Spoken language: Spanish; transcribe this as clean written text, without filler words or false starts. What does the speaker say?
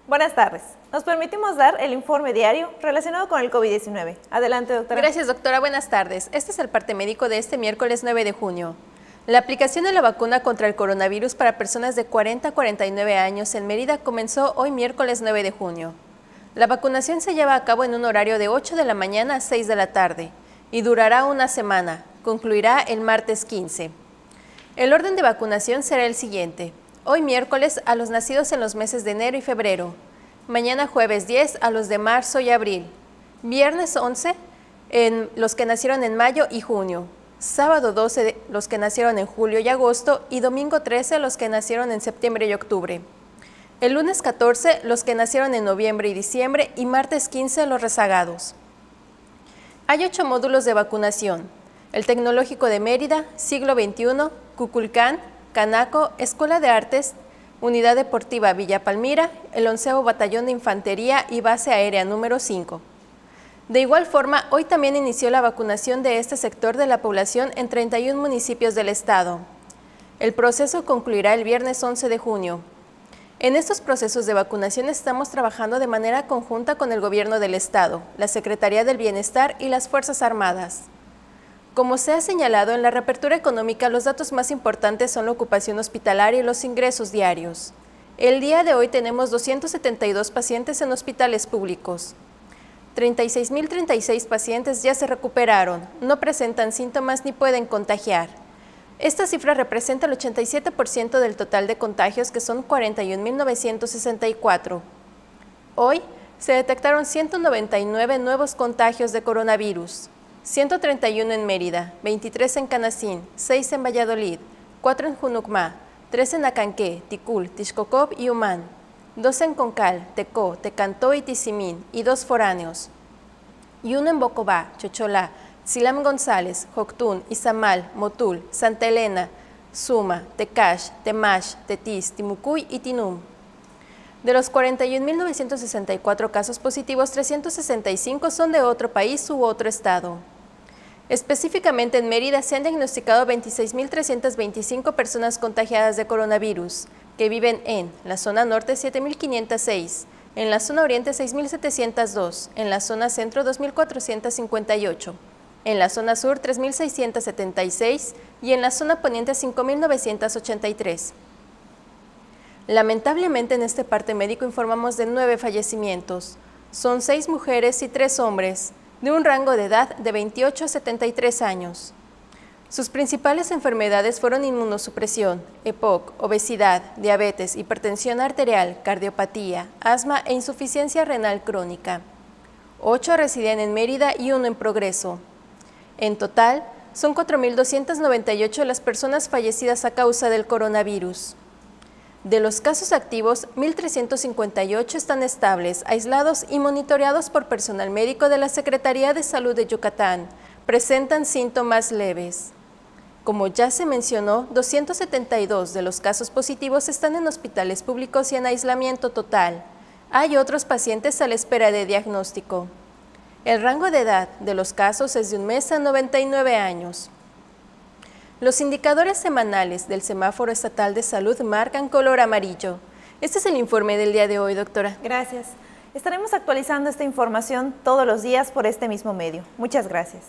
Buenas tardes. Nos permitimos dar el informe diario relacionado con el COVID-19. Adelante, doctora. Gracias, doctora. Buenas tardes. Este es el parte médico de este miércoles 9 de junio. La aplicación de la vacuna contra el coronavirus para personas de 40 a 49 años en Mérida comenzó hoy miércoles 9 de junio. La vacunación se lleva a cabo en un horario de 8 de la mañana a 6 de la tarde y durará una semana. Concluirá el martes 15. El orden de vacunación será el siguiente. Hoy miércoles a los nacidos en los meses de enero y febrero. Mañana jueves 10 a los de marzo y abril. Viernes 11 en los que nacieron en mayo y junio. Sábado 12 los que nacieron en julio y agosto y domingo 13 los que nacieron en septiembre y octubre. El lunes 14 los que nacieron en noviembre y diciembre y martes 15 los rezagados. Hay 8 módulos de vacunación. El Tecnológico de Mérida, Siglo XXI, Cuculcán, Canaco, Escuela de Artes, Unidad Deportiva Villa Palmira, el 11º Batallón de Infantería y Base Aérea número 5. De igual forma, hoy también inició la vacunación de este sector de la población en 31 municipios del estado. El proceso concluirá el viernes 11 de junio. En estos procesos de vacunación estamos trabajando de manera conjunta con el Gobierno del Estado, la Secretaría del Bienestar y las Fuerzas Armadas. Como se ha señalado, en la reapertura económica los datos más importantes son la ocupación hospitalaria y los ingresos diarios. El día de hoy tenemos 272 pacientes en hospitales públicos. 36.036 pacientes ya se recuperaron, no presentan síntomas ni pueden contagiar. Esta cifra representa el 87% del total de contagios, que son 41.964. Hoy se detectaron 199 nuevos contagios de coronavirus. 131 en Mérida, 23 en Canacín, 6 en Valladolid, 4 en Junucmá, 3 en Acanqué, Ticul, Tixcocop y Humán, 2 en Concal, Tecó, Tecantó y Tizimín y 2 foráneos, y 1 en Bocobá, Chocholá, Silam González, Joctún, Izamal, Motul, Santa Elena, Suma, Tecash, Temash, Tetis, Timucuy y Tinum. De los 41.964 casos positivos, 365 son de otro país u otro estado. Específicamente en Mérida se han diagnosticado 26.325 personas contagiadas de coronavirus, que viven en la zona norte 7.506, en la zona oriente 6.702, en la zona centro 2.458, en la zona sur 3.676 y en la zona poniente 5.983. Lamentablemente en este parte médico informamos de 9 fallecimientos. Son 6 mujeres y 3 hombres, de un rango de edad de 28 a 73 años. Sus principales enfermedades fueron inmunosupresión, EPOC, obesidad, diabetes, hipertensión arterial, cardiopatía, asma e insuficiencia renal crónica. 8 residían en Mérida y 1 en Progreso. En total, son 4.298 las personas fallecidas a causa del coronavirus. De los casos activos, 1.358 están estables, aislados y monitoreados por personal médico de la Secretaría de Salud de Yucatán. Presentan síntomas leves. Como ya se mencionó, 272 de los casos positivos están en hospitales públicos y en aislamiento total. Hay otros pacientes a la espera de diagnóstico. El rango de edad de los casos es de 1 mes a 99 años. Los indicadores semanales del Semáforo Estatal de Salud marcan color amarillo. Este es el informe del día de hoy, doctora. Gracias. Estaremos actualizando esta información todos los días por este mismo medio. Muchas gracias.